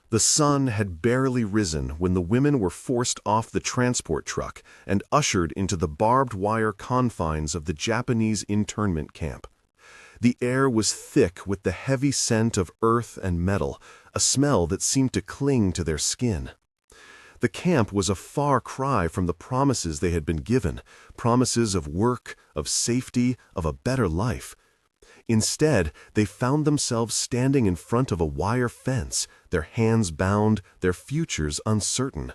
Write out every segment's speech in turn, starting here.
The sun had barely risen when the women were forced off the transport truck and ushered into the barbed wire confines of the Japanese internment camp. The air was thick with the heavy scent of earth and metal, a smell that seemed to cling to their skin. The camp was a far cry from the promises they had been given, promises of work, of safety, of a better life. Instead, they found themselves standing in front of a wire fence, their hands bound, their futures uncertain.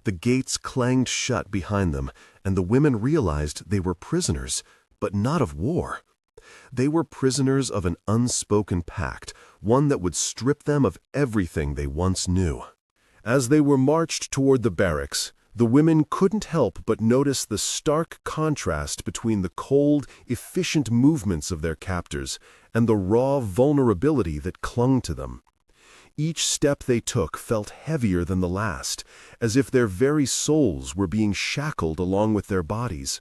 The gates clanged shut behind them, and the women realized they were prisoners, but not of war. They were prisoners of an unspoken pact, one that would strip them of everything they once knew. As they were marched toward the barracks, the women couldn't help but notice the stark contrast between the cold, efficient movements of their captors and the raw vulnerability that clung to them. Each step they took felt heavier than the last, as if their very souls were being shackled along with their bodies.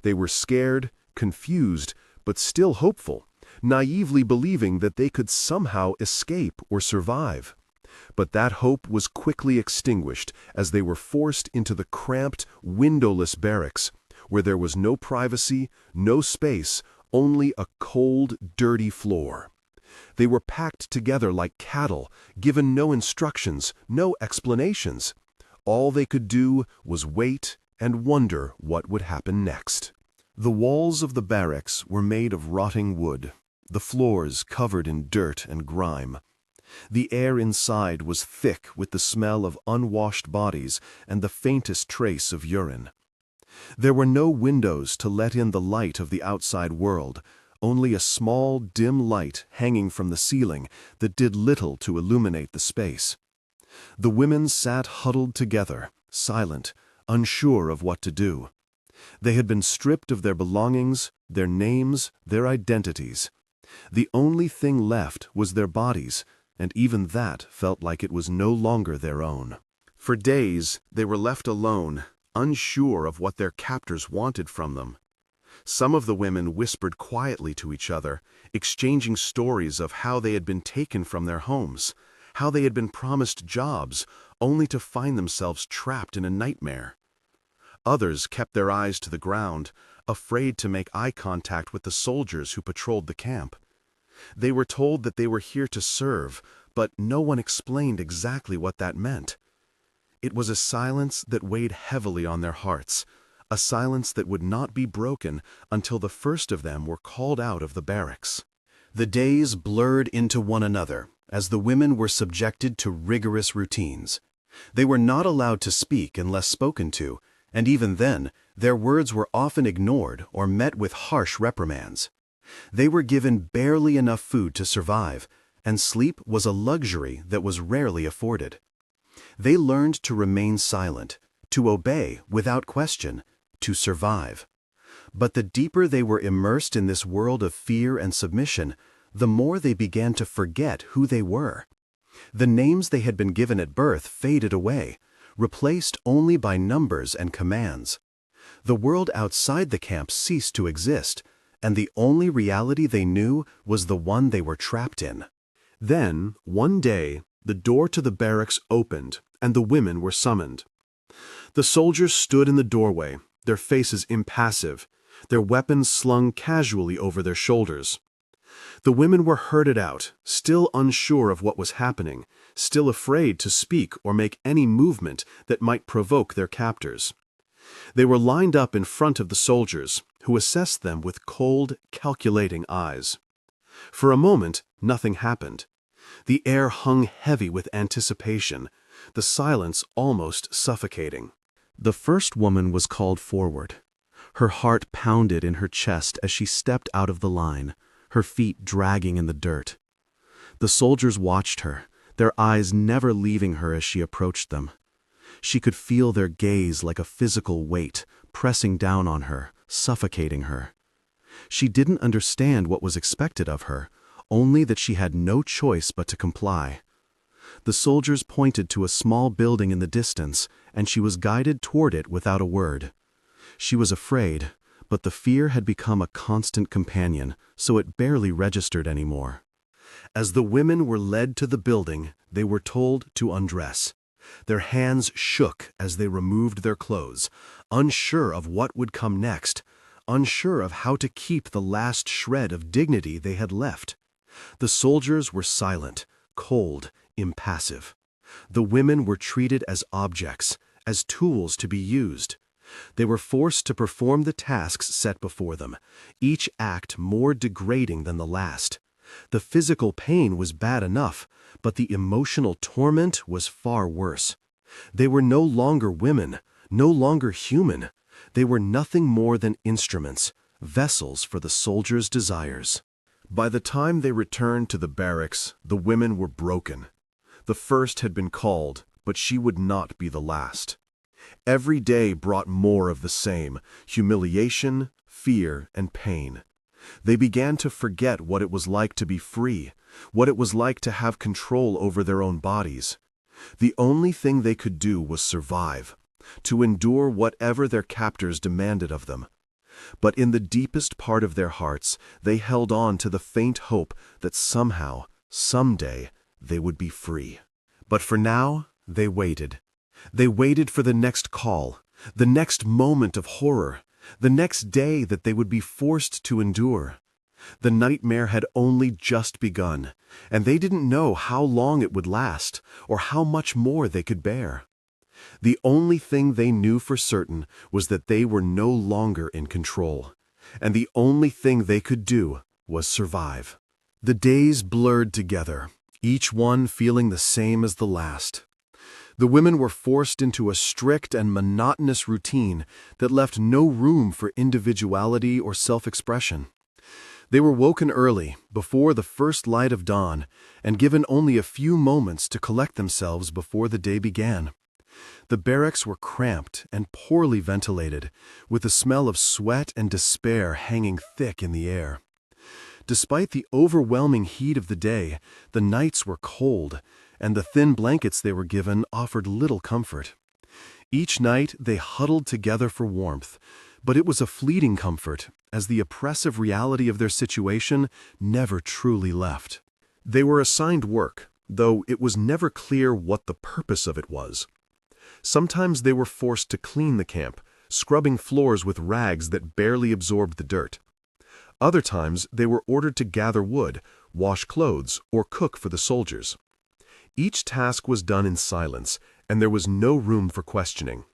They were scared, confused, but still hopeful, naively believing that they could somehow escape or survive. But that hope was quickly extinguished as they were forced into the cramped, windowless barracks, where there was no privacy, no space, only a cold, dirty floor. They were packed together like cattle, given no instructions, no explanations. All they could do was wait and wonder what would happen next. The walls of the barracks were made of rotting wood, the floors covered in dirt and grime. The air inside was thick with the smell of unwashed bodies and the faintest trace of urine. There were no windows to let in the light of the outside world, only a small, dim light hanging from the ceiling that did little to illuminate the space. The women sat huddled together, silent, unsure of what to do. They had been stripped of their belongings, their names, their identities. The only thing left was their bodies, and even that felt like it was no longer their own. For days, they were left alone, unsure of what their captors wanted from them. Some of the women whispered quietly to each other, exchanging stories of how they had been taken from their homes, how they had been promised jobs, only to find themselves trapped in a nightmare. Others kept their eyes to the ground, afraid to make eye contact with the soldiers who patrolled the camp. They were told that they were here to serve, but no one explained exactly what that meant. It was a silence that weighed heavily on their hearts, a silence that would not be broken until the first of them were called out of the barracks. The days blurred into one another as the women were subjected to rigorous routines. They were not allowed to speak unless spoken to, and even then, their words were often ignored or met with harsh reprimands. They were given barely enough food to survive, and sleep was a luxury that was rarely afforded. They learned to remain silent, to obey without question, to survive. But the deeper they were immersed in this world of fear and submission, the more they began to forget who they were. The names they had been given at birth faded away, replaced only by numbers and commands. The world outside the camp ceased to exist, and the only reality they knew was the one they were trapped in. Then, one day, the door to the barracks opened, and the women were summoned. The soldiers stood in the doorway, their faces impassive, their weapons slung casually over their shoulders. The women were herded out, still unsure of what was happening, still afraid to speak or make any movement that might provoke their captors. They were lined up in front of the soldiers, who assessed them with cold, calculating eyes. For a moment, nothing happened. The air hung heavy with anticipation, the silence almost suffocating. The first woman was called forward. Her heart pounded in her chest as she stepped out of the line, her feet dragging in the dirt. The soldiers watched her, their eyes never leaving her as she approached them. She could feel their gaze like a physical weight, pressing down on her, suffocating her. She didn't understand what was expected of her, only that she had no choice but to comply. The soldiers pointed to a small building in the distance, and she was guided toward it without a word. She was afraid, but the fear had become a constant companion, so it barely registered anymore. As the women were led to the building, they were told to undress. Their hands shook as they removed their clothes, unsure of what would come next, unsure of how to keep the last shred of dignity they had left. The soldiers were silent, cold, impassive. The women were treated as objects, as tools to be used. They were forced to perform the tasks set before them, each act more degrading than the last. The physical pain was bad enough, but the emotional torment was far worse. They were no longer women, no longer human. They were nothing more than instruments, vessels for the soldiers' desires. By the time they returned to the barracks, the women were broken. The first had been called, but she would not be the last. Every day brought more of the same: humiliation, fear, and pain. They began to forget what it was like to be free, what it was like to have control over their own bodies. The only thing they could do was survive, to endure whatever their captors demanded of them. But in the deepest part of their hearts, they held on to the faint hope that somehow, someday, they would be free. But for now, they waited. They waited for the next call, the next moment of horror, the next day that they would be forced to endure. The nightmare had only just begun, and they didn't know how long it would last, or how much more they could bear. The only thing they knew for certain was that they were no longer in control, and the only thing they could do was survive. The days blurred together, each one feeling the same as the last. The women were forced into a strict and monotonous routine that left no room for individuality or self-expression. They were woken early, before the first light of dawn, and given only a few moments to collect themselves before the day began. The barracks were cramped and poorly ventilated, with the smell of sweat and despair hanging thick in the air. Despite the overwhelming heat of the day, the nights were cold, and the thin blankets they were given offered little comfort. Each night they huddled together for warmth, but it was a fleeting comfort, as the oppressive reality of their situation never truly left. They were assigned work, though it was never clear what the purpose of it was. Sometimes they were forced to clean the camp, scrubbing floors with rags that barely absorbed the dirt. Other times they were ordered to gather wood, wash clothes, or cook for the soldiers. Each task was done in silence, and there was no room for questioning.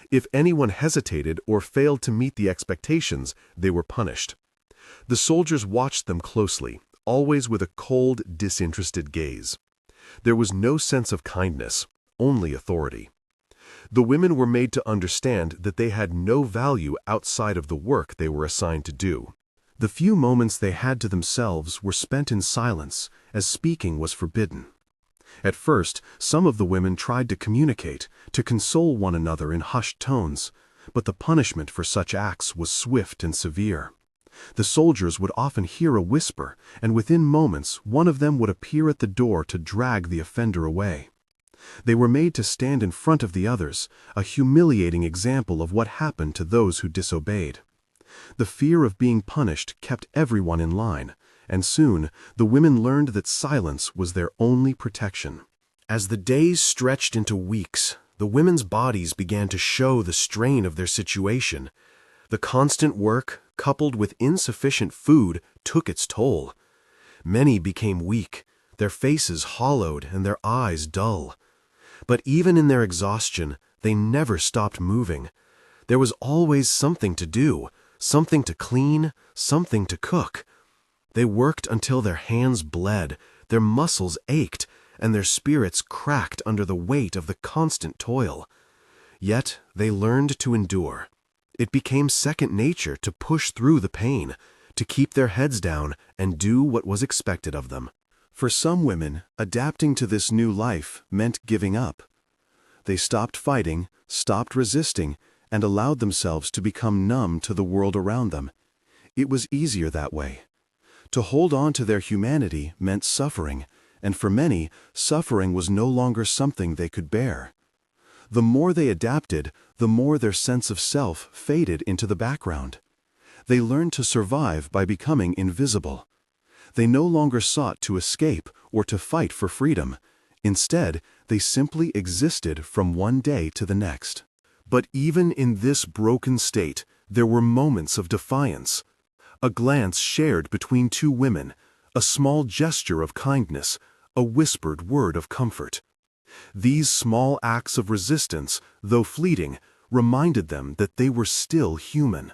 If anyone hesitated or failed to meet the expectations, they were punished. The soldiers watched them closely, always with a cold, disinterested gaze. There was no sense of kindness, only authority. The women were made to understand that they had no value outside of the work they were assigned to do. The few moments they had to themselves were spent in silence, as speaking was forbidden. At first, some of the women tried to communicate, to console one another in hushed tones, but the punishment for such acts was swift and severe. The soldiers would often hear a whisper, and within moments one of them would appear at the door to drag the offender away. They were made to stand in front of the others, a humiliating example of what happened to those who disobeyed. The fear of being punished kept everyone in line, and soon the women learned that silence was their only protection. As the days stretched into weeks, the women's bodies began to show the strain of their situation. The constant work, coupled with insufficient food, took its toll. Many became weak, their faces hollowed and their eyes dull. But even in their exhaustion, they never stopped moving. There was always something to do, something to clean, something to cook. They worked until their hands bled, their muscles ached, and their spirits cracked under the weight of the constant toil. Yet they learned to endure. It became second nature to push through the pain, to keep their heads down and do what was expected of them. For some women, adapting to this new life meant giving up. They stopped fighting, stopped resisting, and allowed themselves to become numb to the world around them. It was easier that way. To hold on to their humanity meant suffering, and for many, suffering was no longer something they could bear. The more they adapted, the more their sense of self faded into the background. They learned to survive by becoming invisible. They no longer sought to escape or to fight for freedom. Instead, they simply existed from one day to the next. But even in this broken state, there were moments of defiance. A glance shared between two women, a small gesture of kindness, a whispered word of comfort. These small acts of resistance, though fleeting, reminded them that they were still human.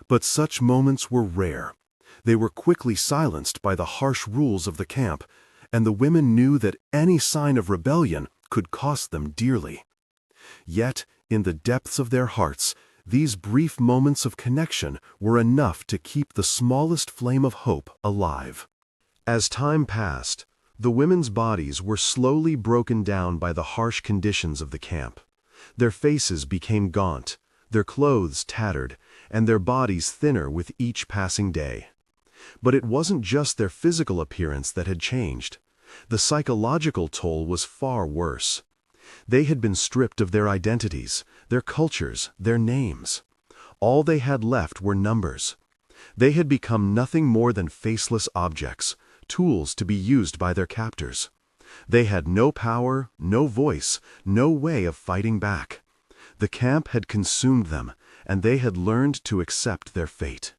But such moments were rare. They were quickly silenced by the harsh rules of the camp, and the women knew that any sign of rebellion could cost them dearly. Yet, in the depths of their hearts, these brief moments of connection were enough to keep the smallest flame of hope alive. As time passed, the women's bodies were slowly broken down by the harsh conditions of the camp. Their faces became gaunt, their clothes tattered, and their bodies thinner with each passing day. But it wasn't just their physical appearance that had changed. The psychological toll was far worse. They had been stripped of their identities, their cultures, their names. All they had left were numbers. They had become nothing more than faceless objects, tools to be used by their captors. They had no power, no voice, no way of fighting back. The camp had consumed them, and they had learned to accept their fate.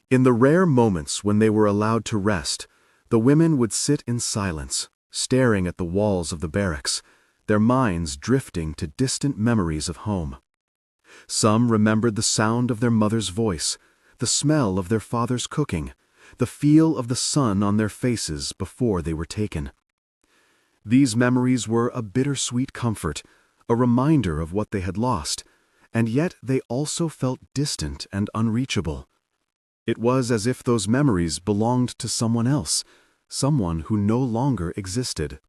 In the rare moments when they were allowed to rest, the women would sit in silence, staring at the walls of the barracks, their minds drifting to distant memories of home. Some remembered the sound of their mother's voice, the smell of their father's cooking, the feel of the sun on their faces before they were taken. These memories were a bittersweet comfort, a reminder of what they had lost, and yet they also felt distant and unreachable. It was as if those memories belonged to someone else, someone who no longer existed.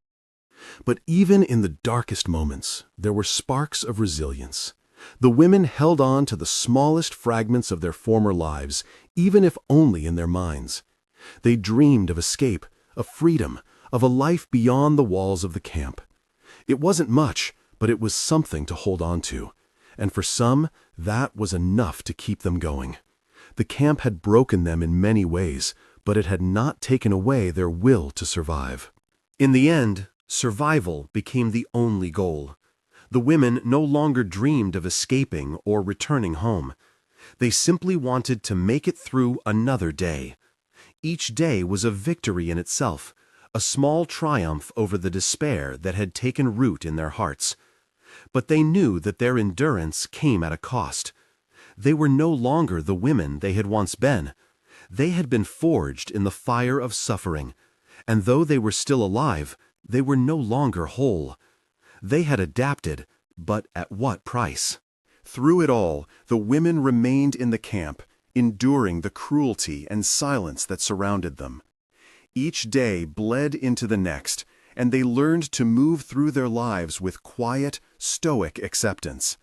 But even in the darkest moments, there were sparks of resilience. The women held on to the smallest fragments of their former lives, even if only in their minds. They dreamed of escape, of freedom, of a life beyond the walls of the camp. It wasn't much, but it was something to hold on to, and for some, that was enough to keep them going. The camp had broken them in many ways, but it had not taken away their will to survive. In the end, survival became the only goal. The women no longer dreamed of escaping or returning home. They simply wanted to make it through another day. Each day was a victory in itself, a small triumph over the despair that had taken root in their hearts. But they knew that their endurance came at a cost. They were no longer the women they had once been. They had been forged in the fire of suffering, and though they were still alive, they were no longer whole. They had adapted, but at what price? Through it all, the women remained in the camp, enduring the cruelty and silence that surrounded them. Each day bled into the next, and they learned to move through their lives with quiet, stoic acceptance.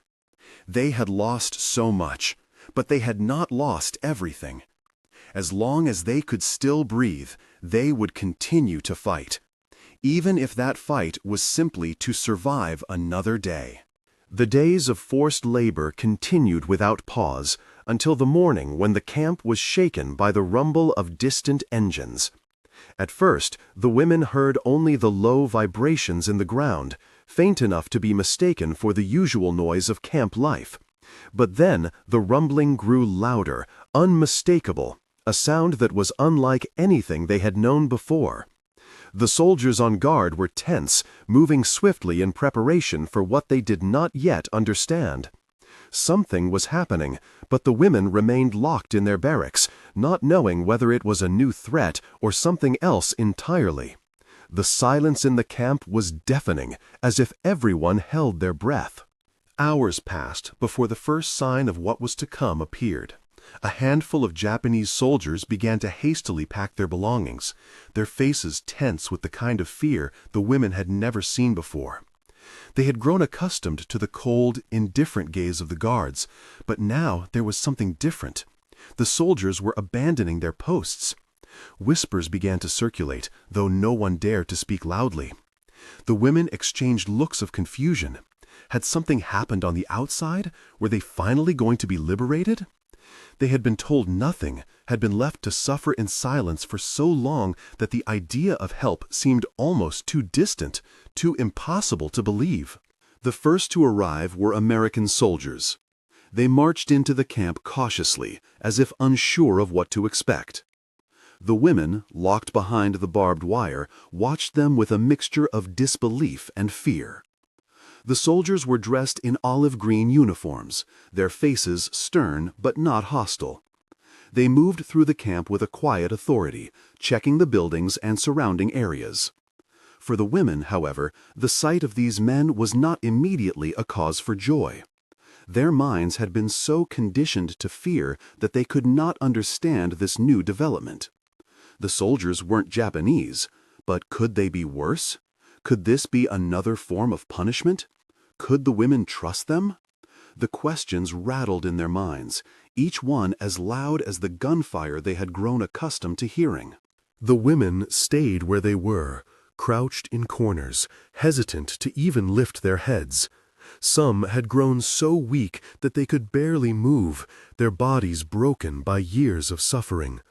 They had lost so much, but they had not lost everything. As long as they could still breathe, they would continue to fight, even if that fight was simply to survive another day. The days of forced labor continued without pause until the morning when the camp was shaken by the rumble of distant engines. At first, the women heard only the low vibrations in the ground, faint enough to be mistaken for the usual noise of camp life. But then the rumbling grew louder, unmistakable, a sound that was unlike anything they had known before. The soldiers on guard were tense, moving swiftly in preparation for what they did not yet understand. Something was happening, but the women remained locked in their barracks, not knowing whether it was a new threat or something else entirely. The silence in the camp was deafening, as if everyone held their breath. Hours passed before the first sign of what was to come appeared. A handful of Japanese soldiers began to hastily pack their belongings, their faces tense with the kind of fear the women had never seen before. They had grown accustomed to the cold, indifferent gaze of the guards, but now there was something different. The soldiers were abandoning their posts. Whispers began to circulate, though no one dared to speak loudly. The women exchanged looks of confusion. Had something happened on the outside? Were they finally going to be liberated? They had been told nothing, had been left to suffer in silence for so long that the idea of help seemed almost too distant, too impossible to believe. The first to arrive were American soldiers. They marched into the camp cautiously, as if unsure of what to expect. The women, locked behind the barbed wire, watched them with a mixture of disbelief and fear. The soldiers were dressed in olive green uniforms, their faces stern but not hostile. They moved through the camp with a quiet authority, checking the buildings and surrounding areas. For the women, however, the sight of these men was not immediately a cause for joy. Their minds had been so conditioned to fear that they could not understand this new development. The soldiers weren't Japanese, but could they be worse? Could this be another form of punishment? Could the women trust them? The questions rattled in their minds, each one as loud as the gunfire they had grown accustomed to hearing. The women stayed where they were, crouched in corners, hesitant to even lift their heads. Some had grown so weak that they could barely move, their bodies broken by years of suffering.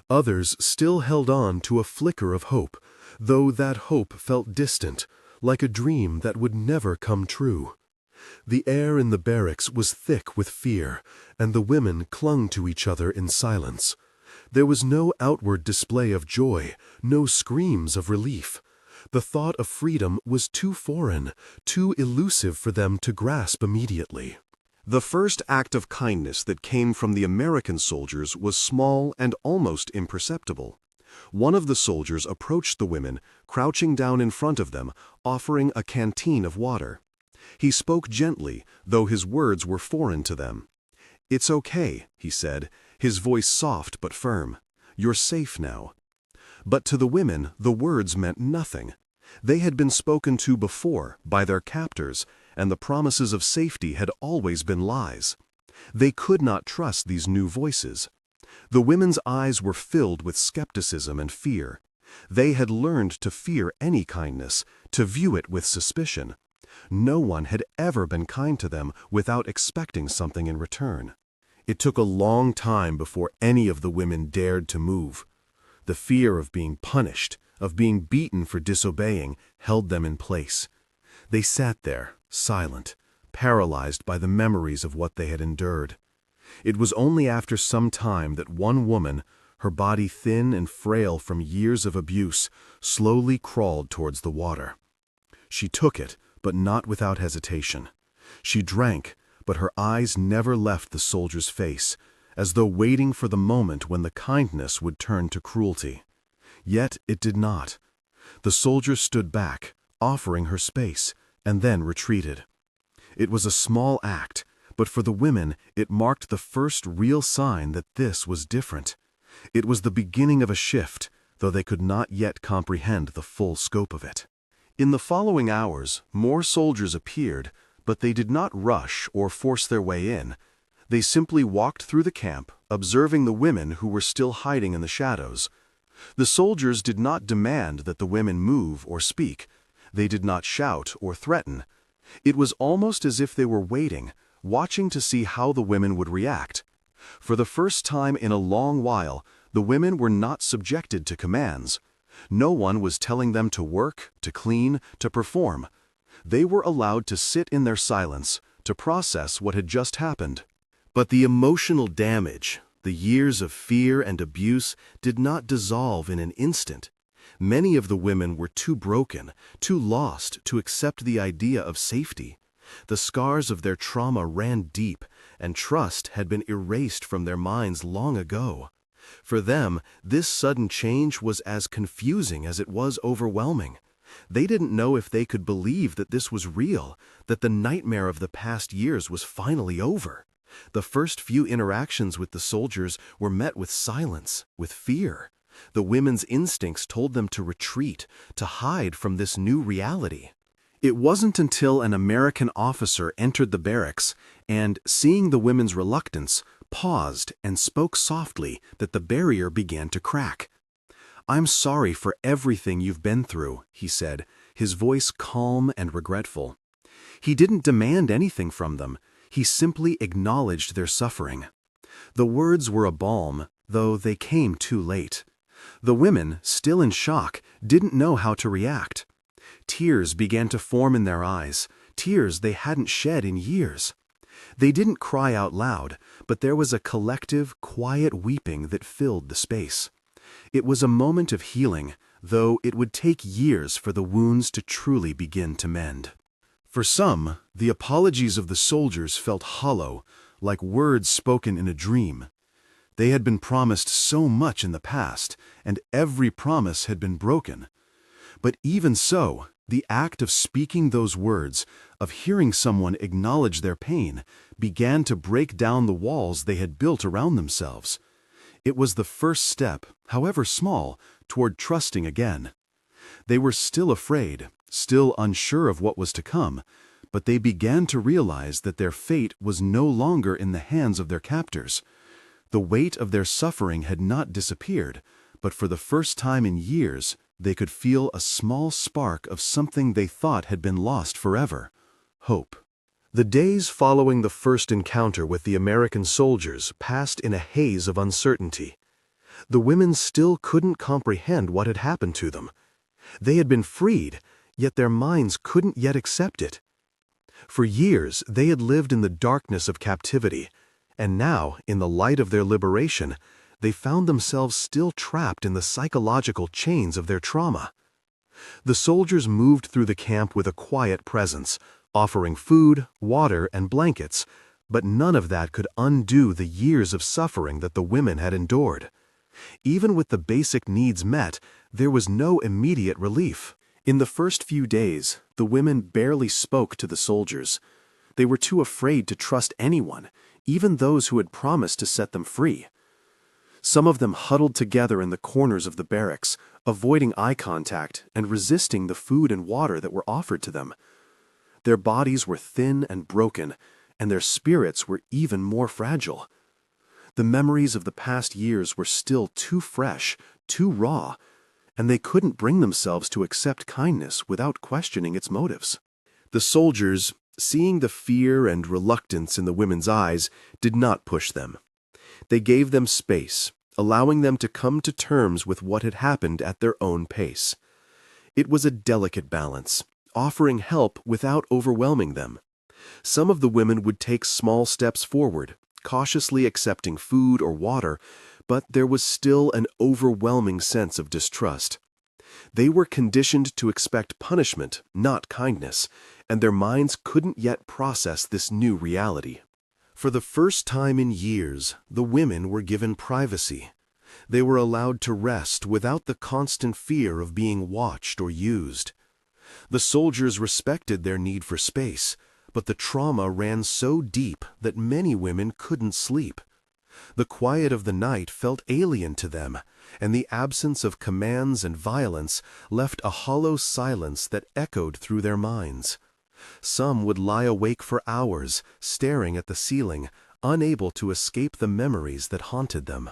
Others still held on to a flicker of hope, though that hope felt distant, like a dream that would never come true. The air in the barracks was thick with fear, and the women clung to each other in silence. There was no outward display of joy, no screams of relief. The thought of freedom was too foreign, too elusive for them to grasp immediately. The first act of kindness that came from the American soldiers was small and almost imperceptible. One of the soldiers approached the women, crouching down in front of them, offering a canteen of water. He spoke gently, though his words were foreign to them. "It's okay," he said, his voice soft but firm. "You're safe now." But to the women, the words meant nothing. They had been spoken to before, by their captors, and the promises of safety had always been lies. They could not trust these new voices. The women's eyes were filled with skepticism and fear. They had learned to fear any kindness, to view it with suspicion. No one had ever been kind to them without expecting something in return. It took a long time before any of the women dared to move. The fear of being punished, of being beaten for disobeying, held them in place. They sat there, silent, paralyzed by the memories of what they had endured. It was only after some time that one woman, her body thin and frail from years of abuse, slowly crawled towards the water. She took it, but not without hesitation. She drank, but her eyes never left the soldier's face, as though waiting for the moment when the kindness would turn to cruelty. Yet it did not. The soldier stood back, offering her space, and then retreated. It was a small act, but for the women it marked the first real sign that this was different. It was the beginning of a shift, though they could not yet comprehend the full scope of it. In the following hours, more soldiers appeared, but they did not rush or force their way in. They simply walked through the camp, observing the women who were still hiding in the shadows. The soldiers did not demand that the women move or speak. They did not shout or threaten. It was almost as if they were waiting, watching to see how the women would react. For the first time in a long while, the women were not subjected to commands. No one was telling them to work, to clean, to perform. They were allowed to sit in their silence, to process what had just happened. But the emotional damage, the years of fear and abuse, did not dissolve in an instant. Many of the women were too broken, too lost to accept the idea of safety. The scars of their trauma ran deep, and trust had been erased from their minds long ago. For them, this sudden change was as confusing as it was overwhelming. They didn't know if they could believe that this was real, that the nightmare of the past years was finally over. The first few interactions with the soldiers were met with silence, with fear. The women's instincts told them to retreat, to hide from this new reality. It wasn't until an American officer entered the barracks and, seeing the women's reluctance, paused and spoke softly that the barrier began to crack. "I'm sorry for everything you've been through," he said, his voice calm and regretful. He didn't demand anything from them. He simply acknowledged their suffering. The words were a balm, though they came too late. The women, still in shock, didn't know how to react. Tears began to form in their eyes, tears they hadn't shed in years. They didn't cry out loud, but there was a collective, quiet weeping that filled the space. It was a moment of healing, though it would take years for the wounds to truly begin to mend. For some, the apologies of the soldiers felt hollow, like words spoken in a dream. They had been promised so much in the past, and every promise had been broken. But even so, the act of speaking those words, of hearing someone acknowledge their pain, began to break down the walls they had built around themselves. It was the first step, however small, toward trusting again. They were still afraid, still unsure of what was to come, but they began to realize that their fate was no longer in the hands of their captors. The weight of their suffering had not disappeared, but for the first time in years, they could feel a small spark of something they thought had been lost forever: hope. The days following the first encounter with the American soldiers passed in a haze of uncertainty. The women still couldn't comprehend what had happened to them. They had been freed, yet their minds couldn't yet accept it. For years, they had lived in the darkness of captivity, and now, in the light of their liberation, they found themselves still trapped in the psychological chains of their trauma. The soldiers moved through the camp with a quiet presence, offering food, water, and blankets, but none of that could undo the years of suffering that the women had endured. Even with the basic needs met, there was no immediate relief. In the first few days, the women barely spoke to the soldiers. They were too afraid to trust anyone, even those who had promised to set them free. Some of them huddled together in the corners of the barracks, avoiding eye contact and resisting the food and water that were offered to them. Their bodies were thin and broken, and their spirits were even more fragile. The memories of the past years were still too fresh, too raw, and they couldn't bring themselves to accept kindness without questioning its motives. The soldiers, seeing the fear and reluctance in the women's eyes, did not push them. They gave them space, allowing them to come to terms with what had happened at their own pace. It was a delicate balance, offering help without overwhelming them. Some of the women would take small steps forward, cautiously accepting food or water, but there was still an overwhelming sense of distrust. They were conditioned to expect punishment, not kindness, and their minds couldn't yet process this new reality. For the first time in years, the women were given privacy. They were allowed to rest without the constant fear of being watched or used. The soldiers respected their need for space, but the trauma ran so deep that many women couldn't sleep. The quiet of the night felt alien to them, and the absence of commands and violence left a hollow silence that echoed through their minds. Some would lie awake for hours, staring at the ceiling, unable to escape the memories that haunted them.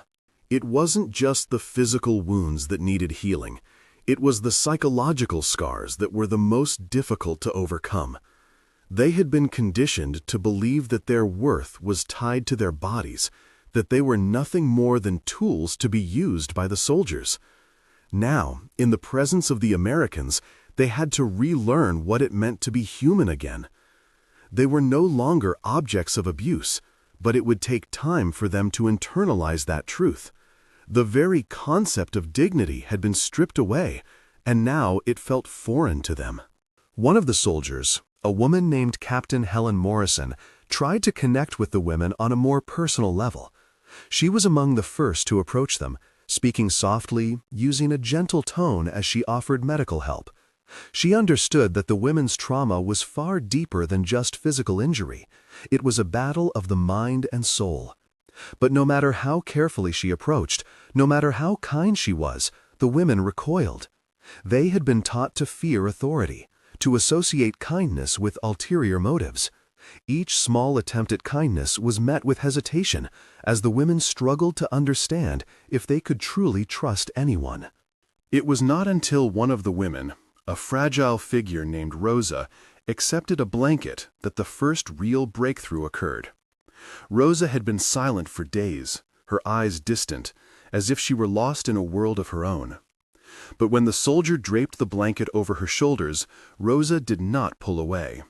It wasn't just the physical wounds that needed healing. It was the psychological scars that were the most difficult to overcome. They had been conditioned to believe that their worth was tied to their bodies, that they were nothing more than tools to be used by the soldiers. Now, in the presence of the Americans, they had to relearn what it meant to be human again. They were no longer objects of abuse, but it would take time for them to internalize that truth. The very concept of dignity had been stripped away, and now it felt foreign to them. One of the soldiers, a woman named Captain Helen Morrison, tried to connect with the women on a more personal level. She was among the first to approach them, speaking softly, using a gentle tone as she offered medical help. She understood that the women's trauma was far deeper than just physical injury. It was a battle of the mind and soul. But no matter how carefully she approached, no matter how kind she was, the women recoiled. They had been taught to fear authority, to associate kindness with ulterior motives. Each small attempt at kindness was met with hesitation, as the women struggled to understand if they could truly trust anyone. It was not until one of the women, a fragile figure named Rosa, accepted a blanket that the first real breakthrough occurred. Rosa had been silent for days, her eyes distant, as if she were lost in a world of her own. But when the soldier draped the blanket over her shoulders, Rosa did not pull away.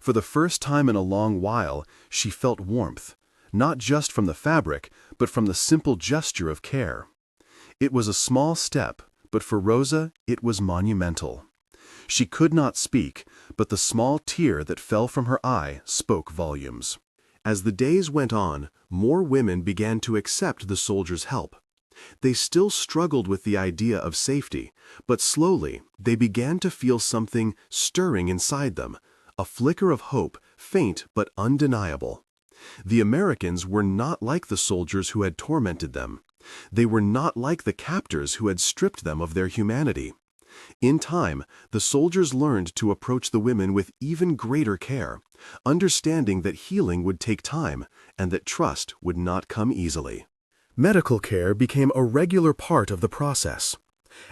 For the first time in a long while, she felt warmth, not just from the fabric, but from the simple gesture of care. It was a small step, but for Rosa it was monumental. She could not speak, but the small tear that fell from her eye spoke volumes. As the days went on, more women began to accept the soldier's help. They still struggled with the idea of safety, but slowly they began to feel something stirring inside them, a flicker of hope, faint but undeniable. The Americans were not like the soldiers who had tormented them. They were not like the captors who had stripped them of their humanity. In time, the soldiers learned to approach the women with even greater care, understanding that healing would take time and that trust would not come easily. Medical care became a regular part of the process.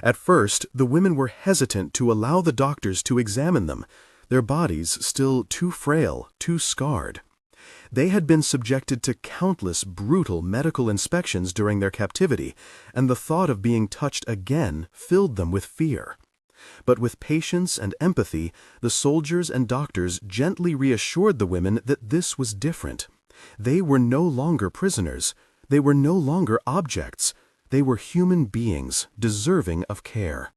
At first, the women were hesitant to allow the doctors to examine them, their bodies still too frail, too scarred. They had been subjected to countless brutal medical inspections during their captivity, and the thought of being touched again filled them with fear. But with patience and empathy, the soldiers and doctors gently reassured the women that this was different. They were no longer prisoners. They were no longer objects. They were human beings, deserving of care.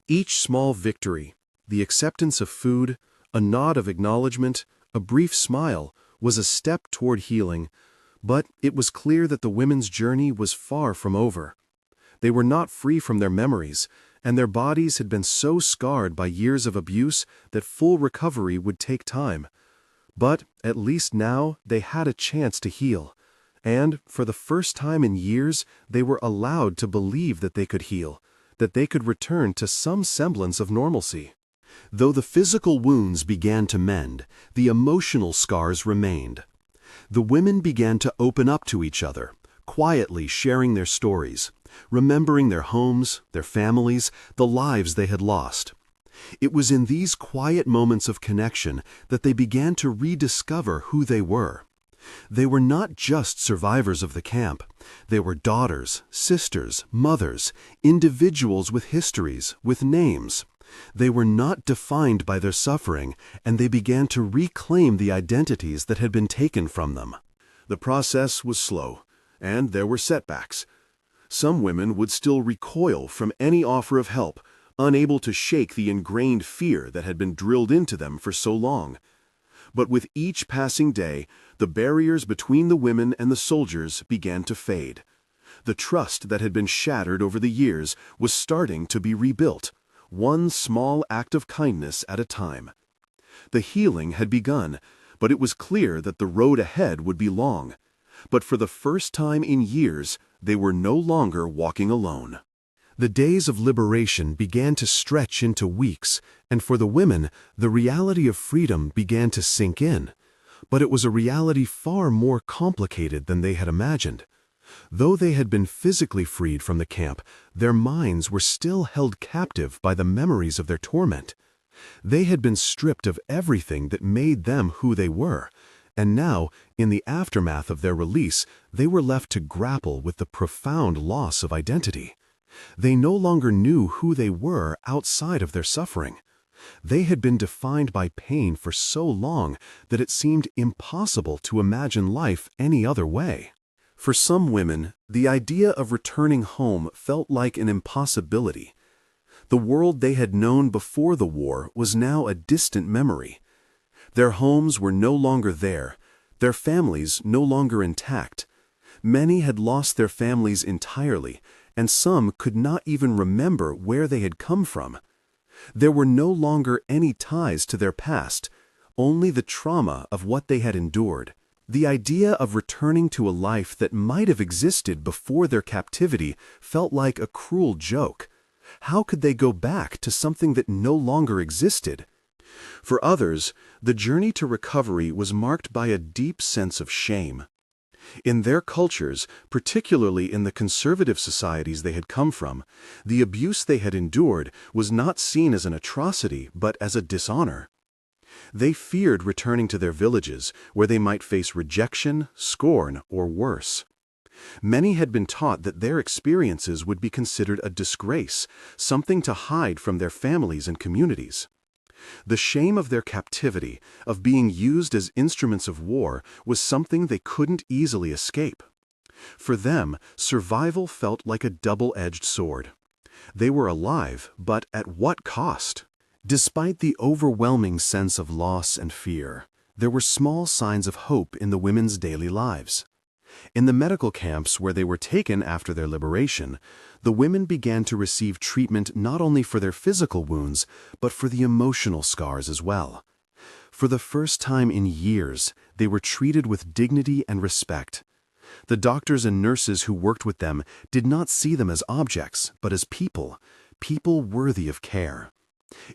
Each small victory, the acceptance of food, a nod of acknowledgement, a brief smile, was a step toward healing, but it was clear that the women's journey was far from over. They were not free from their memories, and their bodies had been so scarred by years of abuse that full recovery would take time. But at least now they had a chance to heal, and for the first time in years they were allowed to believe that they could heal, that they could return to some semblance of normalcy. Though the physical wounds began to mend, the emotional scars remained. The women began to open up to each other, quietly sharing their stories, remembering their homes, their families, the lives they had lost. It was in these quiet moments of connection that they began to rediscover who they were. They were not just survivors of the camp. They were daughters, sisters, mothers, individuals with histories, with names. They were not defined by their suffering, and they began to reclaim the identities that had been taken from them. The process was slow, and there were setbacks. Some women would still recoil from any offer of help, unable to shake the ingrained fear that had been drilled into them for so long. But with each passing day, the barriers between the women and the soldiers began to fade. The trust that had been shattered over the years was starting to be rebuilt, one small act of kindness at a time. The healing had begun, but it was clear that the road ahead would be long. But for the first time in years, they were no longer walking alone. The days of liberation began to stretch into weeks, and for the women, the reality of freedom began to sink in. But it was a reality far more complicated than they had imagined. Though they had been physically freed from the camp, their minds were still held captive by the memories of their torment. They had been stripped of everything that made them who they were, and now, in the aftermath of their release, they were left to grapple with the profound loss of identity. They no longer knew who they were outside of their suffering. They had been defined by pain for so long that it seemed impossible to imagine life any other way. For some women, the idea of returning home felt like an impossibility. The world they had known before the war was now a distant memory. Their homes were no longer there, their families no longer intact. Many had lost their families entirely, and some could not even remember where they had come from. There were no longer any ties to their past, only the trauma of what they had endured. The idea of returning to a life that might have existed before their captivity felt like a cruel joke. How could they go back to something that no longer existed? For others, the journey to recovery was marked by a deep sense of shame. In their cultures, particularly in the conservative societies they had come from, the abuse they had endured was not seen as an atrocity but as a dishonor. They feared returning to their villages, where they might face rejection, scorn, or worse. Many had been taught that their experiences would be considered a disgrace, something to hide from their families and communities. The shame of their captivity, of being used as instruments of war, was something they couldn't easily escape. For them, survival felt like a double-edged sword. They were alive, but at what cost? Despite the overwhelming sense of loss and fear, there were small signs of hope in the women's daily lives. In the medical camps where they were taken after their liberation, the women began to receive treatment not only for their physical wounds, but for the emotional scars as well. For the first time in years, they were treated with dignity and respect. The doctors and nurses who worked with them did not see them as objects, but as people worthy of care.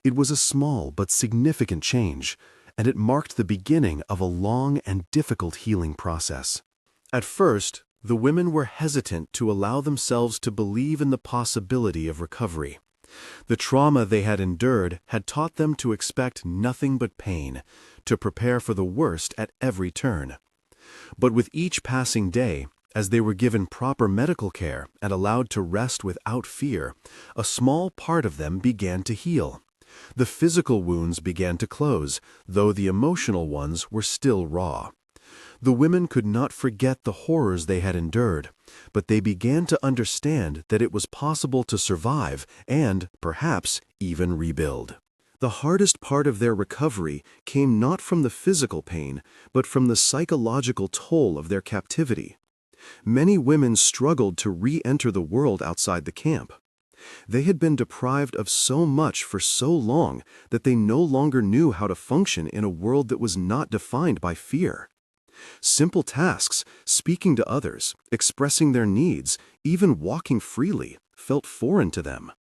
It was a small but significant change, and it marked the beginning of a long and difficult healing process. At first, the women were hesitant to allow themselves to believe in the possibility of recovery. The trauma they had endured had taught them to expect nothing but pain, to prepare for the worst at every turn. But with each passing day, as they were given proper medical care and allowed to rest without fear, a small part of them began to heal. The physical wounds began to close, though the emotional ones were still raw. The women could not forget the horrors they had endured, but they began to understand that it was possible to survive and, perhaps, even rebuild. The hardest part of their recovery came not from the physical pain, but from the psychological toll of their captivity. Many women struggled to re-enter the world outside the camp. They had been deprived of so much for so long that they no longer knew how to function in a world that was not defined by fear. Simple tasks, speaking to others, expressing their needs, even walking freely, felt foreign to them.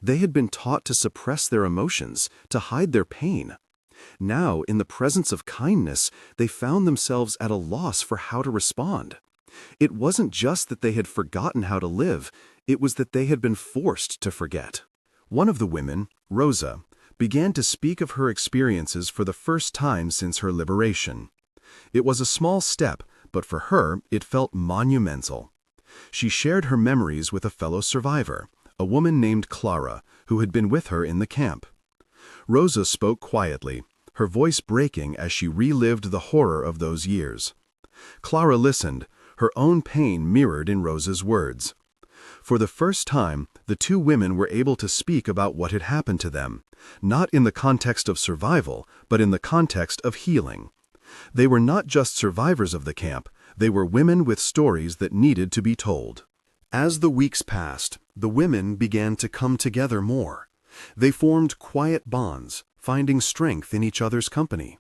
They had been taught to suppress their emotions, to hide their pain. Now, in the presence of kindness, they found themselves at a loss for how to respond. It wasn't just that they had forgotten how to live, it was that they had been forced to forget. One of the women, Rosa, began to speak of her experiences for the first time since her liberation. It was a small step, but for her it felt monumental. She shared her memories with a fellow survivor, a woman named Clara, who had been with her in the camp. Rosa spoke quietly, her voice breaking as she relived the horror of those years. Clara listened, her own pain mirrored in Rosa's words. For the first time, the two women were able to speak about what had happened to them, not in the context of survival, but in the context of healing. They were not just survivors of the camp, they were women with stories that needed to be told. As the weeks passed, the women began to come together more. They formed quiet bonds, finding strength in each other's company.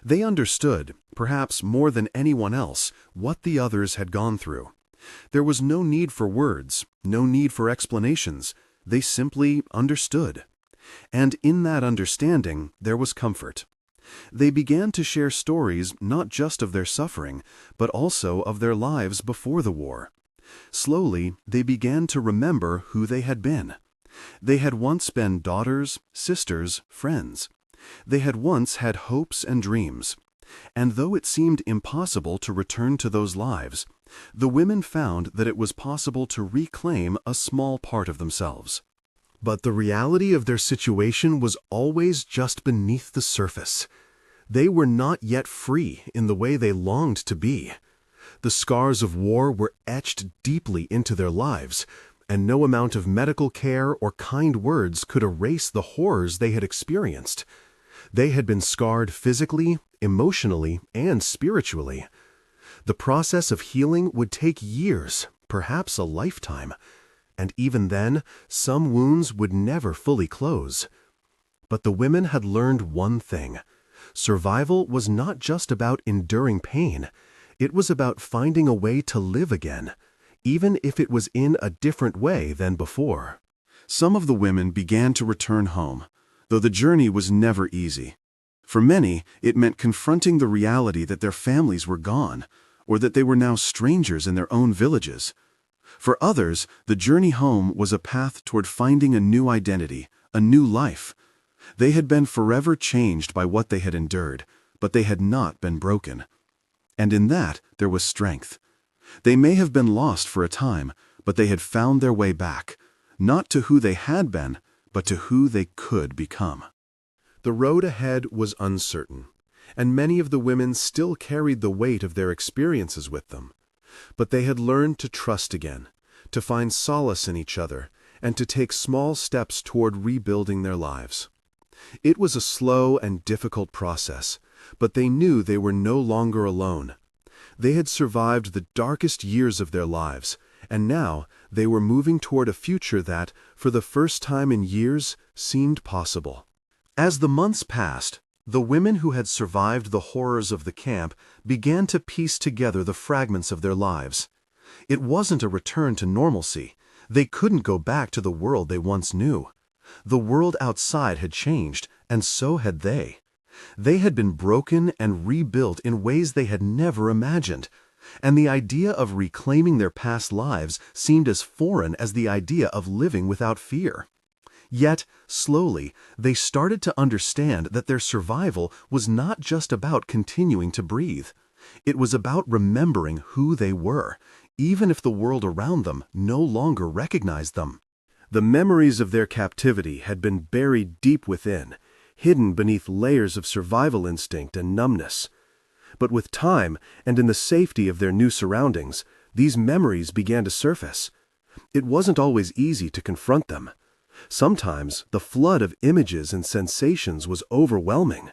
They understood, perhaps more than anyone else, what the others had gone through. There was no need for words, no need for explanations. They simply understood. And in that understanding, there was comfort. They began to share stories not just of their suffering, but also of their lives before the war. Slowly, they began to remember who they had been. They had once been daughters, sisters, friends. They had once had hopes and dreams. And though it seemed impossible to return to those lives, the women found that it was possible to reclaim a small part of themselves. But the reality of their situation was always just beneath the surface. They were not yet free in the way they longed to be. The scars of war were etched deeply into their lives, and no amount of medical care or kind words could erase the horrors they had experienced. They had been scarred physically, emotionally, and spiritually. The process of healing would take years, perhaps a lifetime. And even then, some wounds would never fully close. But the women had learned one thing. Survival was not just about enduring pain. It was about finding a way to live again, even if it was in a different way than before. Some of the women began to return home, though the journey was never easy. For many, it meant confronting the reality that their families were gone, or that they were now strangers in their own villages. For others, the journey home was a path toward finding a new identity, a new life. They had been forever changed by what they had endured, but they had not been broken. And in that there was strength. They may have been lost for a time, but they had found their way back, not to who they had been, but to who they could become. The road ahead was uncertain, and many of the women still carried the weight of their experiences with them. But they had learned to trust again, to find solace in each other, and to take small steps toward rebuilding their lives. It was a slow and difficult process, but they knew they were no longer alone. They had survived the darkest years of their lives, and now they were moving toward a future that, for the first time in years, seemed possible. As the months passed, the women who had survived the horrors of the camp began to piece together the fragments of their lives. It wasn't a return to normalcy. They couldn't go back to the world they once knew. The world outside had changed, and so had they. They had been broken and rebuilt in ways they had never imagined, and the idea of reclaiming their past lives seemed as foreign as the idea of living without fear. Yet, slowly, they started to understand that their survival was not just about continuing to breathe. It was about remembering who they were, even if the world around them no longer recognized them. The memories of their captivity had been buried deep within, hidden beneath layers of survival instinct and numbness. But with time, and in the safety of their new surroundings, these memories began to surface. It wasn't always easy to confront them. Sometimes the flood of images and sensations was overwhelming.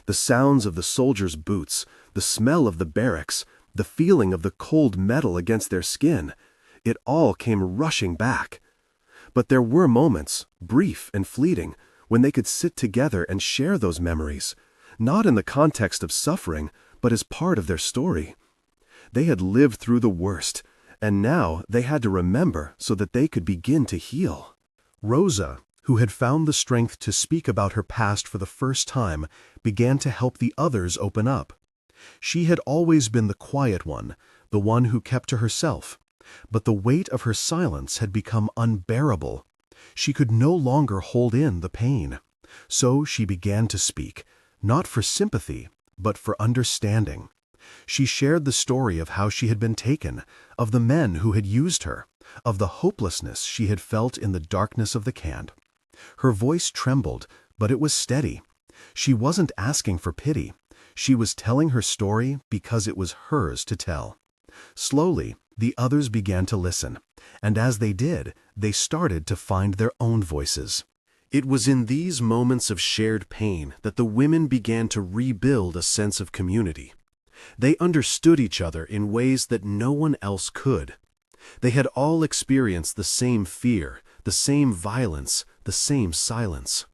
The sounds of the soldiers' boots, the smell of the barracks, the feeling of the cold metal against their skin, it all came rushing back. But there were moments, brief and fleeting, when they could sit together and share those memories, not in the context of suffering, but as part of their story. They had lived through the worst, and now they had to remember so that they could begin to heal. Rosa, who had found the strength to speak about her past for the first time, began to help the others open up. She had always been the quiet one, the one who kept to herself, but the weight of her silence had become unbearable. She could no longer hold in the pain. So she began to speak, not for sympathy, but for understanding. She shared the story of how she had been taken, of the men who had used her, of the hopelessness she had felt in the darkness of the camp. Her voice trembled, but it was steady. She wasn't asking for pity. She was telling her story because it was hers to tell. Slowly, the others began to listen, and as they did, they started to find their own voices. It was in these moments of shared pain that the women began to rebuild a sense of community. They understood each other in ways that no one else could. They had all experienced the same fear, the same violence, the same silence.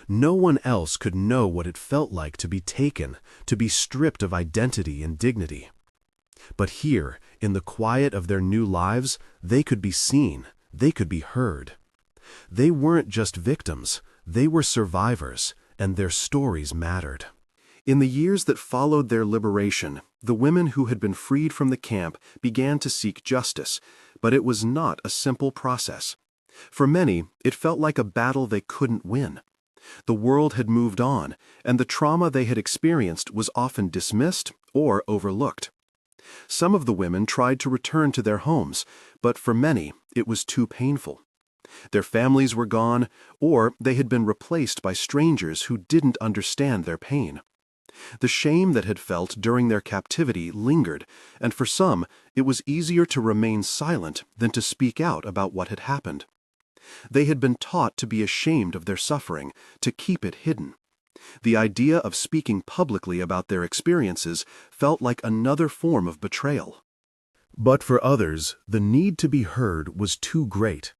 No one else could know what it felt like to be taken, to be stripped of identity and dignity. But here, in the quiet of their new lives, they could be seen, they could be heard. They weren't just victims, they were survivors, and their stories mattered. In the years that followed their liberation, the women who had been freed from the camp began to seek justice, but it was not a simple process. For many, it felt like a battle they couldn't win. The world had moved on, and the trauma they had experienced was often dismissed or overlooked. Some of the women tried to return to their homes, but for many, it was too painful. Their families were gone, or they had been replaced by strangers who didn't understand their pain. The shame that had felt during their captivity lingered, and for some, it was easier to remain silent than to speak out about what had happened. They had been taught to be ashamed of their suffering, to keep it hidden. The idea of speaking publicly about their experiences felt like another form of betrayal. But for others, the need to be heard was too great.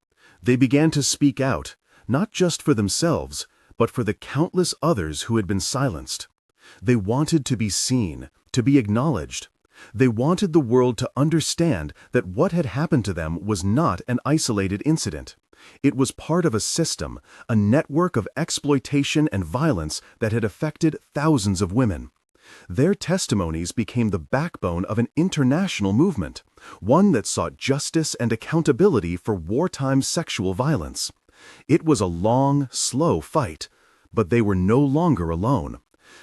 They began to speak out, not just for themselves, but for the countless others who had been silenced. They wanted to be seen, to be acknowledged. They wanted the world to understand that what had happened to them was not an isolated incident. It was part of a system, a network of exploitation and violence that had affected thousands of women. Their testimonies became the backbone of an international movement, one that sought justice and accountability for wartime sexual violence. It was a long, slow fight, But they were no longer alone.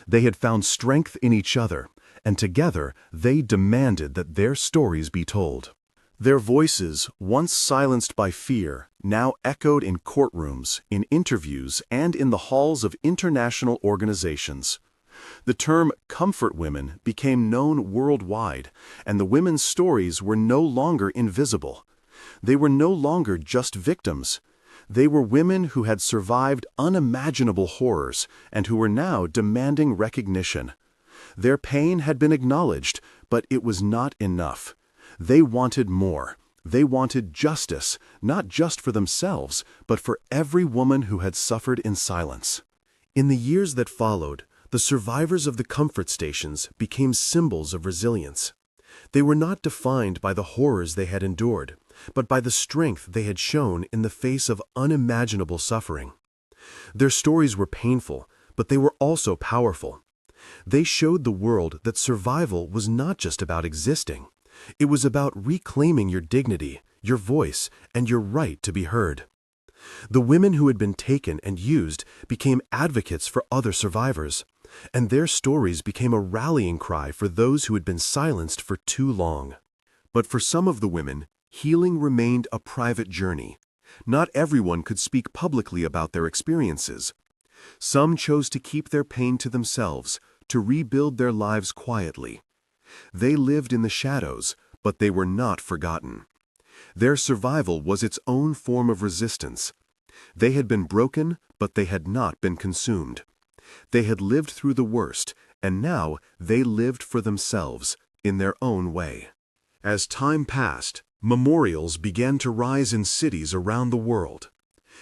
They had found strength in each other, and together they demanded that their stories be told. Their voices, once silenced by fear, now echoed in courtrooms, in interviews, and in the halls of international organizations. The term comfort women became known worldwide, and the women's stories were no longer invisible. They were no longer just victims. They were women who had survived unimaginable horrors and who were now demanding recognition. Their pain had been acknowledged, but it was not enough. They wanted more. They wanted justice, not just for themselves, but for every woman who had suffered in silence. In the years that followed, the survivors of the comfort stations became symbols of resilience. They were not defined by the horrors they had endured, but by the strength they had shown in the face of unimaginable suffering. Their stories were painful, but they were also powerful. They showed the world that survival was not just about existing. It was about reclaiming your dignity, your voice, and your right to be heard. The women who had been taken and used became advocates for other survivors, and their stories became a rallying cry for those who had been silenced for too long. But for some of the women, healing remained a private journey. Not everyone could speak publicly about their experiences. Some chose to keep their pain to themselves, to rebuild their lives quietly. They lived in the shadows, but they were not forgotten. Their survival was its own form of resistance. They had been broken, but they had not been consumed. They had lived through the worst, and now they lived for themselves, in their own way. As time passed, memorials began to rise in cities around the world.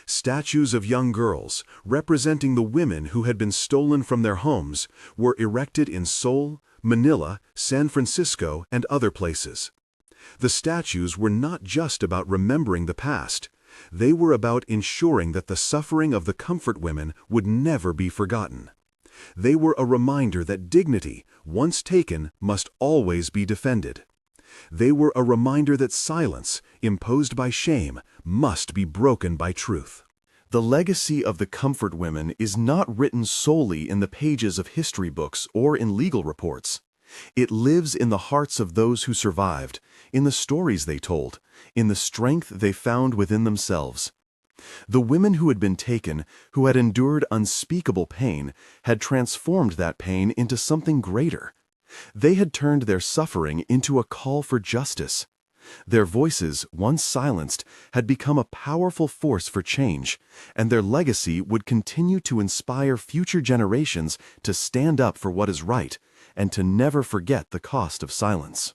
Statues of young girls, representing the women who had been stolen from their homes, were erected in Seoul, Manila, San Francisco, and other places. The statues were not just about remembering the past. They were about ensuring that the suffering of the comfort women would never be forgotten. They were a reminder that dignity, once taken, must always be defended. They were a reminder that silence, imposed by shame, must be broken by truth. The legacy of the comfort women is not written solely in the pages of history books or in legal reports. It lives in the hearts of those who survived, in the stories they told, in the strength they found within themselves. The women who had been taken, who had endured unspeakable pain, had transformed that pain into something greater. They had turned their suffering into a call for justice. Their voices, once silenced, had become a powerful force for change, and their legacy would continue to inspire future generations to stand up for what is right and to never forget the cost of silence.